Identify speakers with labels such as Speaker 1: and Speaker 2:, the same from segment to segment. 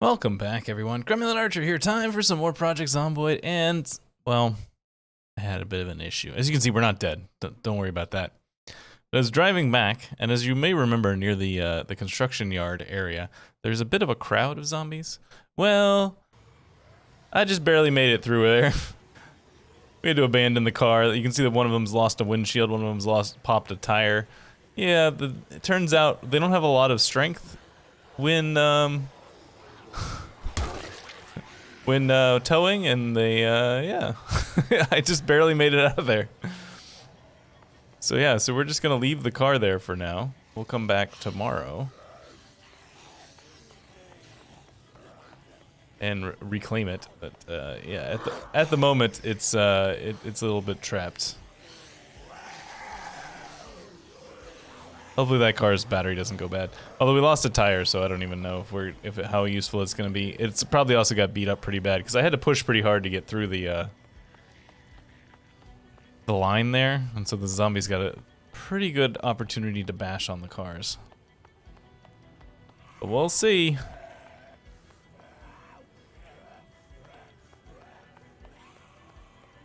Speaker 1: Welcome back, everyone. Gremlin Archer here. Time for some more Project Zomboid, and, well, I had a bit of an issue. As you can see, we're not dead. Don't worry about that. But I was driving back, and as you may remember, near the construction yard area, there's a bit of a crowd of zombies. Well, I just barely made it through there. We had to abandon the car. You can see that one of them's lost a windshield, one of them's popped a tire. Yeah, it turns out they don't have a lot of strength when towing, and they, yeah. I just barely made it out of there. So yeah, so we're just gonna leave the car there for now. We'll come back tomorrow. And reclaim it, but yeah, at the moment, it's a little bit trapped. Hopefully that car's battery doesn't go bad. Although we lost a tire, so I don't even know if how useful it's gonna be. It's probably also got beat up pretty bad because I had to push pretty hard to get through the line there, and so the zombies got a pretty good opportunity to bash on the cars. But we'll see.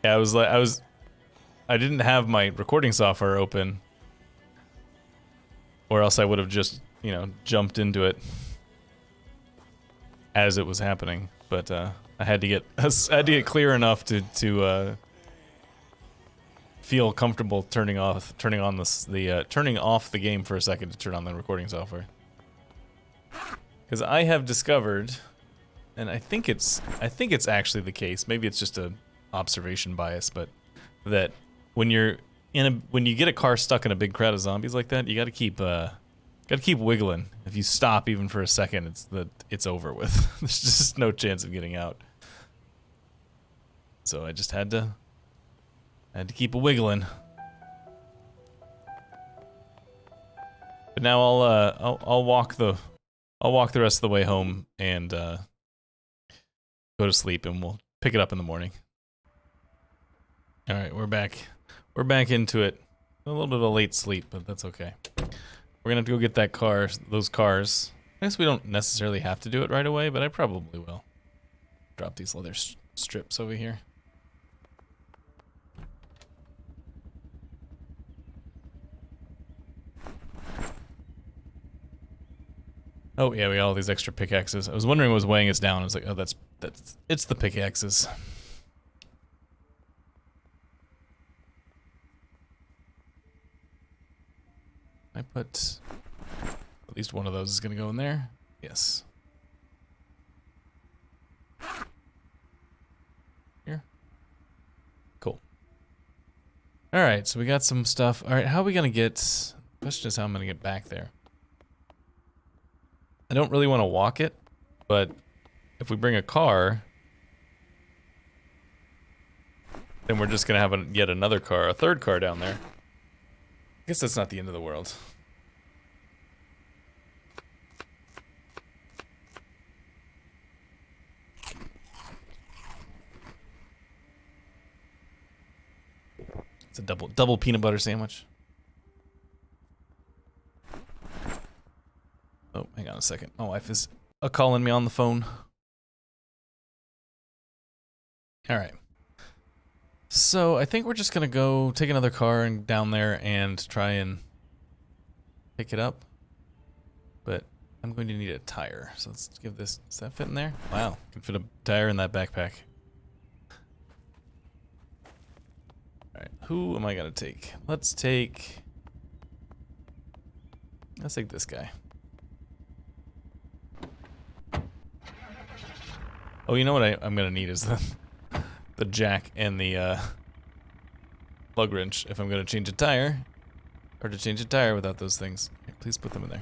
Speaker 1: Yeah, I didn't have my recording software open, or else I would have just, you know, jumped into it as it was happening. But I had to get clear enough to feel comfortable turning off the game for a second to turn on the recording software. Because I have discovered, and I think it's actually the case. Maybe it's just a observation bias, but that when you get a car stuck in a big crowd of zombies like that, you gotta keep wiggling. If you stop even for a second, it's over with. There's just no chance of getting out. So I just had to keep wiggling. But now I'll walk the rest of the way home and go to sleep, and we'll pick it up in the morning. All right, we're back. We're back into it. A little bit of a late sleep, but that's okay. We're gonna have to go get those cars. I guess we don't necessarily have to do it right away, but I probably will. Drop these leather strips over here. Oh yeah, we got all these extra pickaxes. I was wondering what was weighing us down. I was like, oh, it's the pickaxes. I put at least one of those is gonna go in there. Yes. Here. Cool. All right, so we got some stuff. All right, how are we gonna get? The question is how I'm gonna get back there. I don't really want to walk it, but if we bring a car, then we're just gonna have yet another car, a third car down there. I guess that's not the end of the world. It's a double peanut butter sandwich. Oh, hang on a second. My wife is calling me on the phone. All right. So I think we're just gonna go take another car and down there and try and pick it up. But I'm going to need a tire. So let's give this. Does that fit in there? Wow, can fit a tire in that backpack. All right, who am I gonna take? Let's take this guy. Oh, you know what I'm gonna need is the jack and the plug wrench if I'm gonna change a tire, or to change a tire without those things. Here, please put them in there.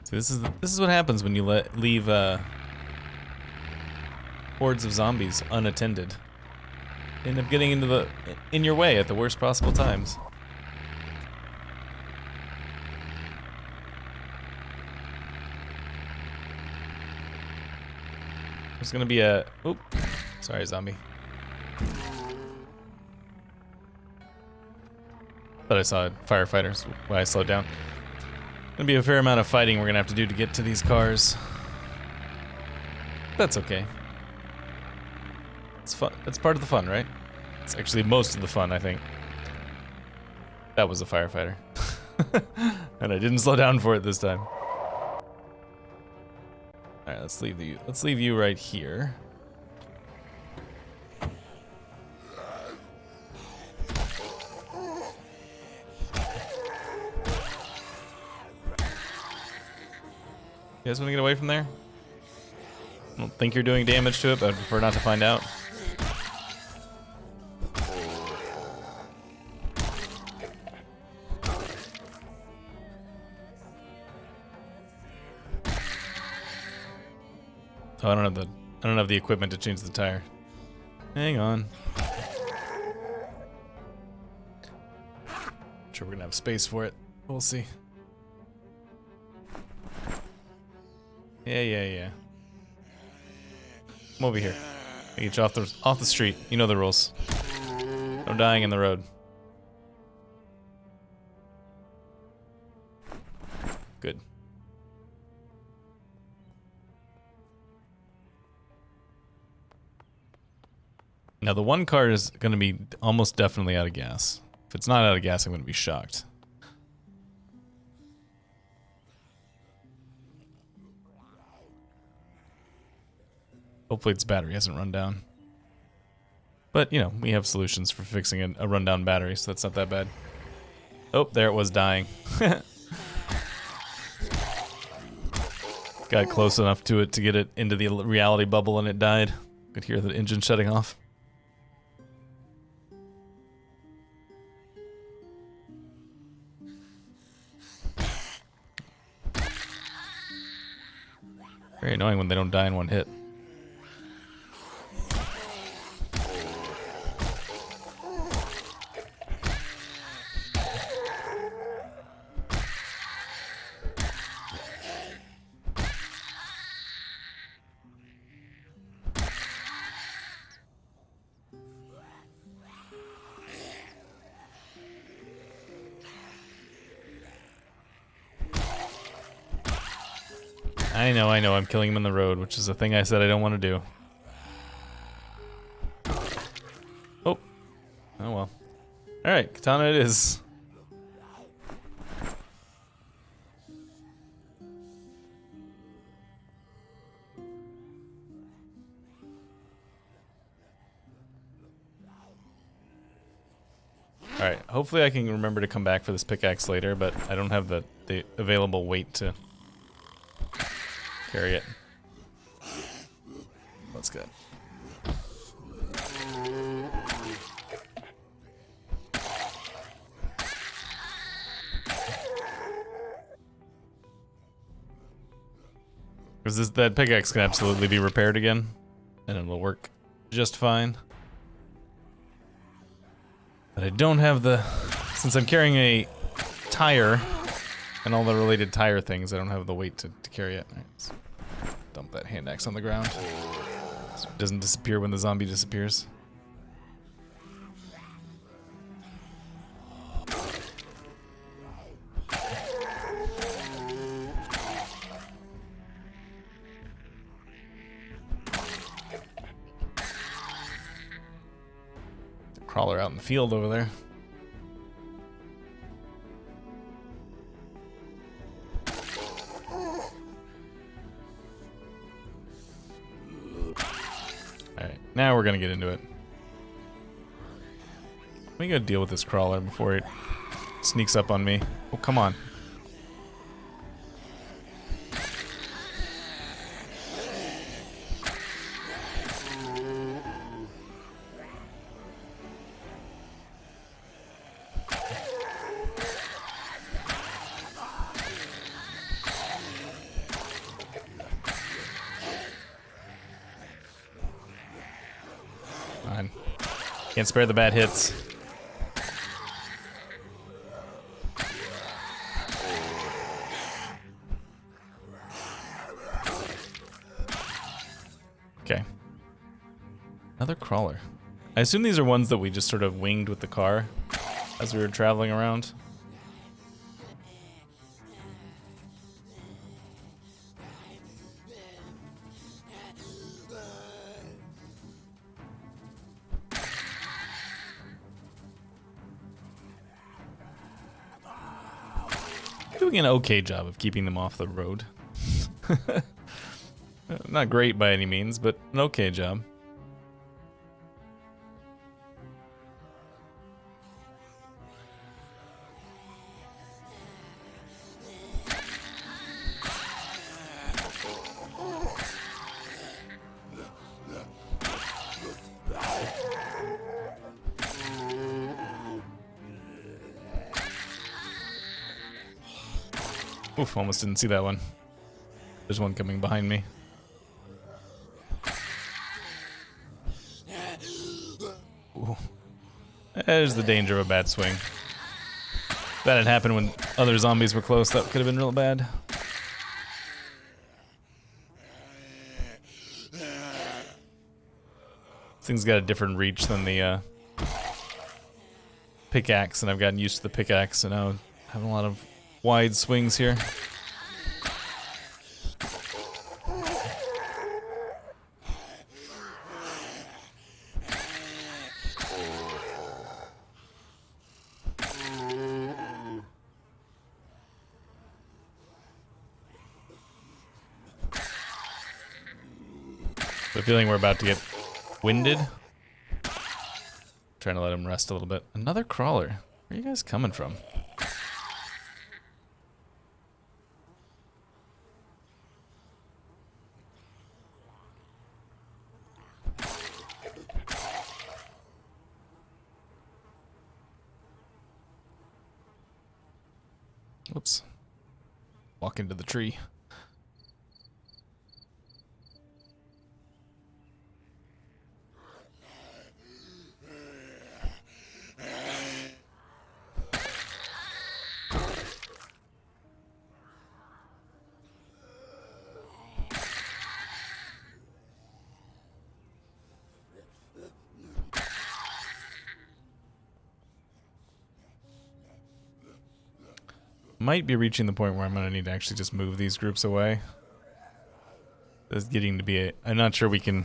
Speaker 1: See, this is what happens when you leave hordes of zombies unattended. They end up getting in your way at the worst possible times. There's gonna be a... Oop. Sorry, zombie. Thought I saw firefighters. Why I slowed down. Gonna be a fair amount of fighting we're gonna have to do to get to these cars. That's okay. It's fun. It's part of the fun, right? It's actually most of the fun, I think. That was a firefighter. And I didn't slow down for it this time. Alright, let's leave you right here. You guys want to get away from there? I don't think you're doing damage to it, but I'd prefer not to find out. Oh, I don't have the equipment to change the tire. Hang on. Sure we're gonna have space for it. We'll see. Yeah. Come over here. I get you off the street. You know the rules. No dying in the road. Good. Now the one car is going to be almost definitely out of gas. If it's not out of gas, I'm going to be shocked. Hopefully its battery hasn't run down. But, you know, we have solutions for fixing a rundown battery, so that's not that bad. Oh, there it was dying. Got close enough to it to get it into the reality bubble and it died. Could hear the engine shutting off. Very annoying when they don't die in one hit. I know, I'm killing him in the road, which is a thing I said I don't want to do. Oh. Oh well. Alright, katana it is. Alright, hopefully I can remember to come back for this pickaxe later, but I don't have the available weight to carry it. That's good. Because that pickaxe can absolutely be repaired again, and it'll work just fine. But I don't have since I'm carrying a tire and all the related tire things, I don't have the weight to carry it. Right, let's dump that hand axe on the ground so it doesn't disappear when the zombie disappears. Crawler out in the field over there. Alright, now we're gonna get into it. Let me go deal with this crawler before it sneaks up on me. Oh, come on. Can't spare the bad hits. Okay. Another crawler. I assume these are ones that we just sort of winged with the car. as we were traveling around. Doing an okay job of keeping them off the road. Not great by any means, but an okay job. Oof, almost didn't see that one. There's one coming behind me. Ooh. There's the danger of a bad swing. If that had happened when other zombies were close, that could have been real bad. This thing's got a different reach than the pickaxe, and I've gotten used to the pickaxe, so now I'm having a lot of wide swings here. The feeling we're about to get winded. Trying to let him rest a little bit. Another crawler. Where are you guys coming from? Whoops. Walk into the tree. Might be reaching the point where I'm gonna need to actually just move these groups away. It's getting to be I'm not sure we can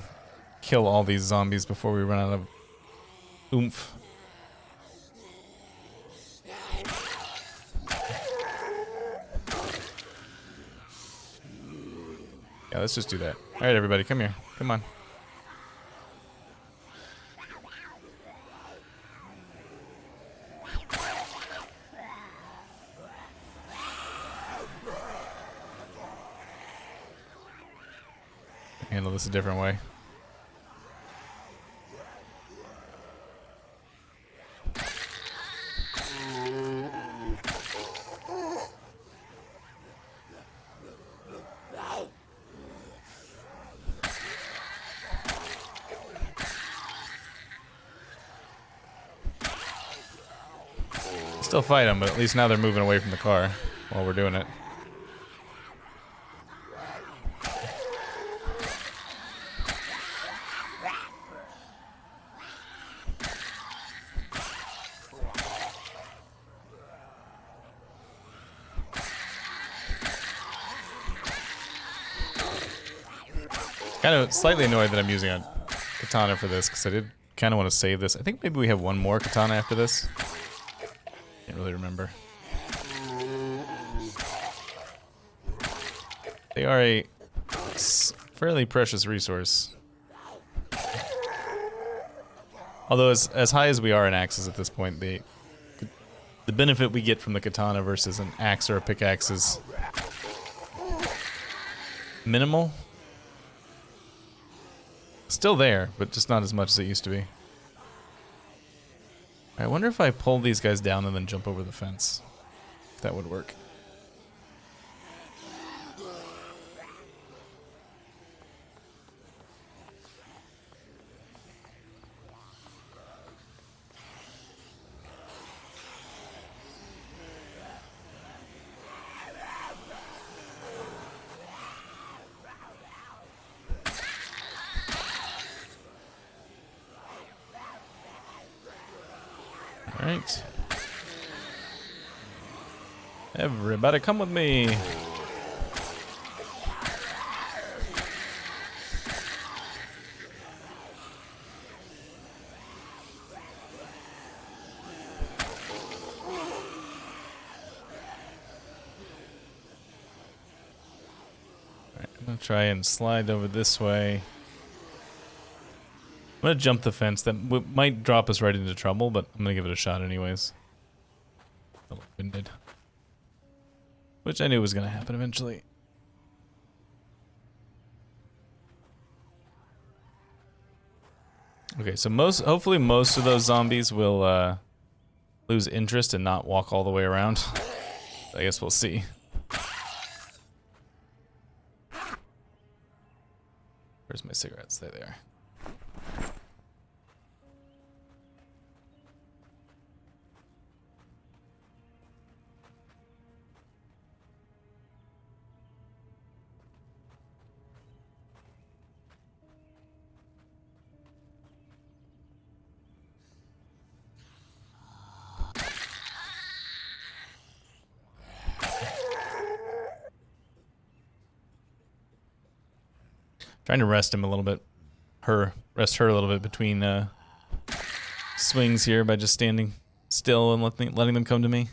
Speaker 1: kill all these zombies before we run out of oomph. Yeah, let's just do that. Alright, everybody, come here. Come on. Handle this a different way. Still fight them, but at least now they're moving away from the car while we're doing it. Kind of slightly annoyed that I'm using a katana for this, because I did kind of want to save this. I think maybe we have one more katana after this. Can't really remember. They are a fairly precious resource. Although as high as we are in axes at this point, the benefit we get from the katana versus an axe or a pickaxe is minimal. Still there, but just not as much as it used to be. I wonder if I pull these guys down and then jump over the fence. If that would work. Alright. Everybody come with me. I'm gonna try and slide over this way. I'm gonna jump the fence. That might drop us right into trouble, but I'm gonna give it a shot anyways. A little winded. Which I knew was gonna happen eventually. Okay, so hopefully most of those zombies will lose interest and not walk all the way around. I guess we'll see. Where's my cigarettes? There they are. Trying to rest him a little bit. Rest her a little bit between swings here by just standing still and letting them come to me.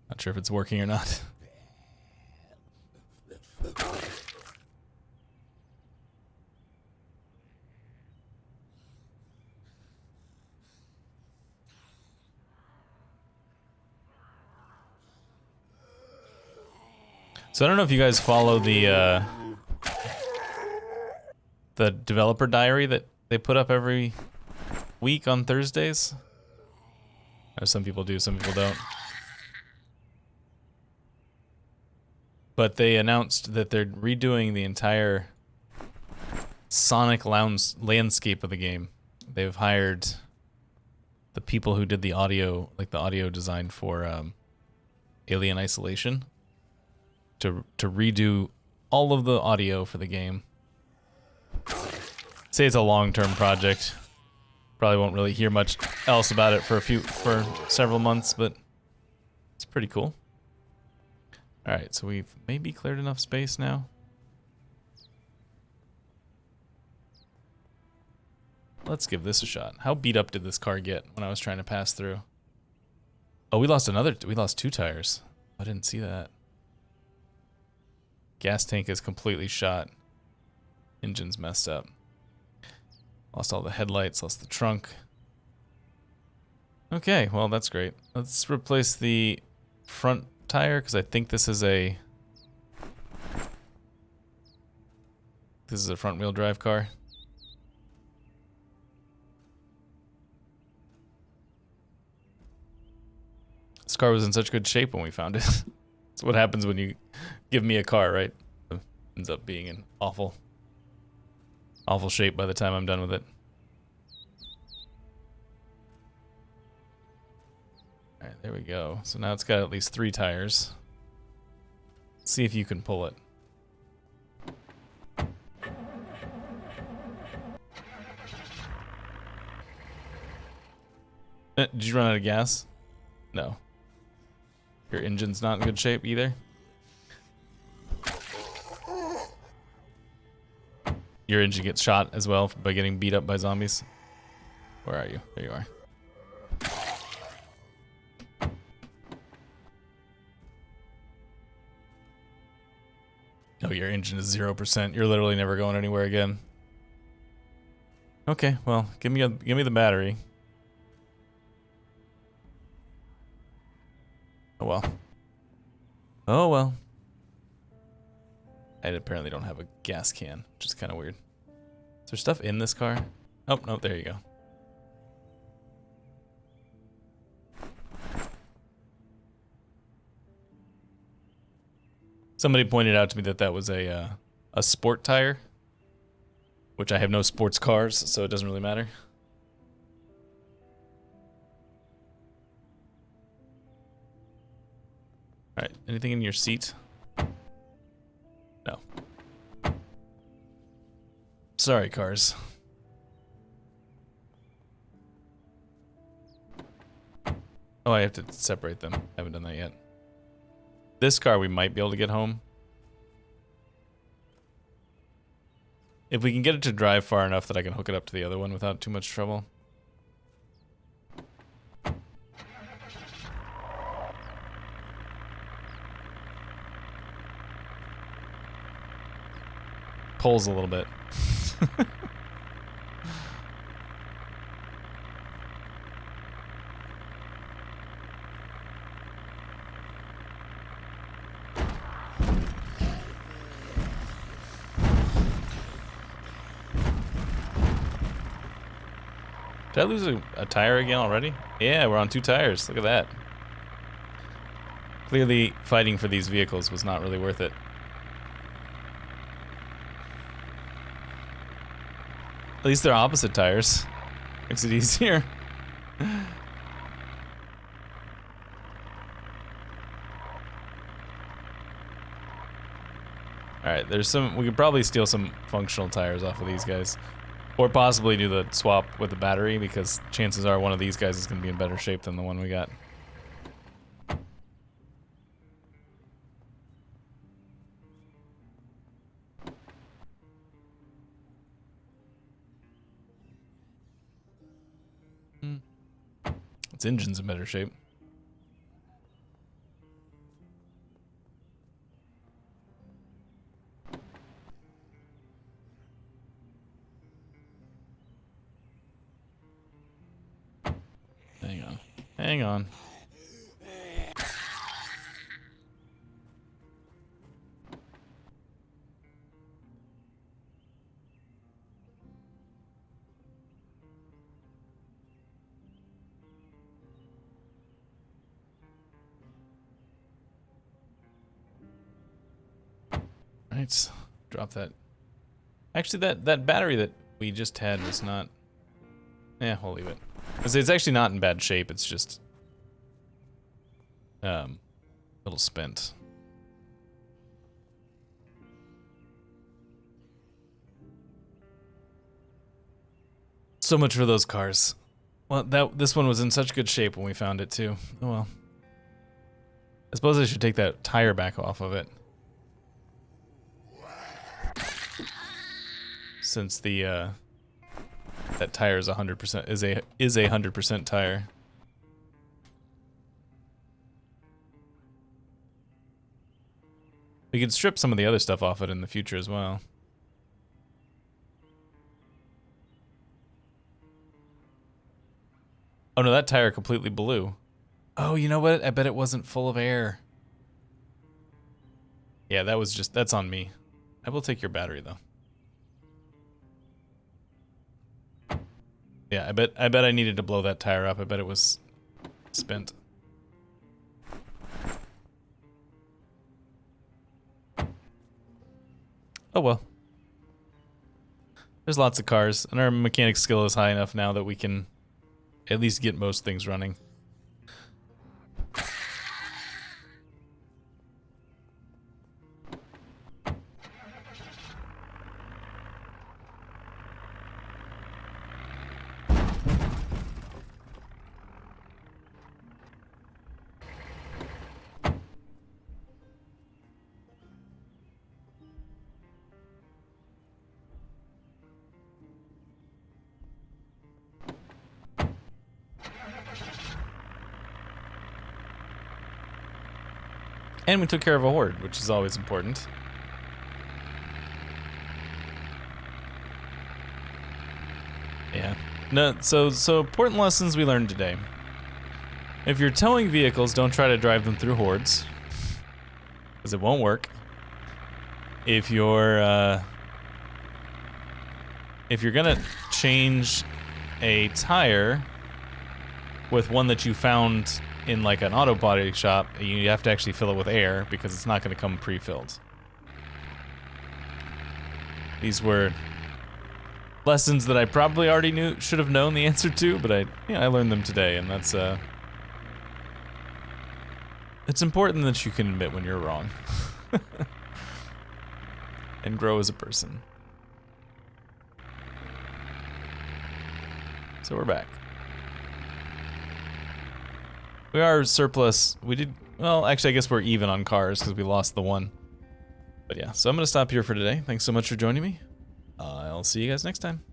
Speaker 1: Not sure if it's working or not. So I don't know if you guys follow the developer diary that they put up every week on Thursdays. Or some people do, some people don't. But they announced that they're redoing the entire sonic landscape of the game. They've hired the people who did the audio, like the audio design for Alien Isolation, to redo all of the audio for the game. Say it's a long-term project. Probably won't really hear much else about it for several months, but it's pretty cool. All right, so we've maybe cleared enough space now. Let's give this a shot. How beat up did this car get when I was trying to pass through? Oh, we lost 2 tires. I didn't see that. Gas tank is completely shot. Engine's messed up. Lost all the headlights, lost the trunk. Okay, well that's great. Let's replace the front tire because I think this is a front wheel drive car. This car was in such good shape when we found it. That's what happens when you give me a car, right? It ends up being in awful shape by the time I'm done with it. Alright, there we go. So now it's got at least 3 tires. Let's see if you can pull it. Did you run out of gas? No. Your engine's not in good shape either? Your engine gets shot as well by getting beat up by zombies? Where are you? There you are. Oh, your engine is 0%. You're literally never going anywhere again. Okay, well, give me the battery. Oh well. Oh well. I apparently don't have a gas can, which is kind of weird. Is there stuff in this car? Oh, no, there you go. Somebody pointed out to me that that was a sport tire, which I have no sports cars, so it doesn't really matter. Alright, anything in your seat? No. Sorry, cars. Oh, I have to separate them. I haven't done that yet. This car we might be able to get home. If we can get it to drive far enough that I can hook it up to the other one without too much trouble. Pulls a little bit. Did I lose a tire again already? Yeah, we're on 2 tires. Look at that. Clearly, fighting for these vehicles was not really worth it. At least they're opposite tires. Makes it easier. Alright, there's some... We could probably steal some functional tires off of these guys. Or possibly do the swap with the battery, because chances are one of these guys is going to be in better shape than the one we got. Its engine's in better shape. Hang on. Hang on. Right, drop that. Actually, that battery that we just had was not... Yeah, we'll leave it. It's actually not in bad shape, it's just... a little spent. So much for those cars. Well, this one was in such good shape when we found it, too. Oh well. I suppose I should take that tire back off of it. Since the, that tire is 100%, is a 100% tire. We could strip some of the other stuff off it in the future as well. Oh no, that tire completely blew. Oh, you know what? I bet it wasn't full of air. Yeah, that's on me. I will take your battery though. Yeah, I bet I needed to blow that tire up. I bet it was spent. Oh well. There's lots of cars, and our mechanic skill is high enough now that we can at least get most things running. And we took care of a horde, which is always important. Yeah. No, so important lessons we learned today. If you're towing vehicles, don't try to drive them through hordes, because it won't work. If you're gonna change a tire with one that you found in like an auto body shop, you have to actually fill it with air because it's not going to come pre-filled. These were lessons that I probably already should have known the answer to, but I learned them today, and that's it's important that you can admit when you're wrong and grow as a person. So we're back. We are surplus. We did, well, actually, I guess we're even on cars because we lost the one. But yeah, so I'm going to stop here for today. Thanks so much for joining me. I'll see you guys next time.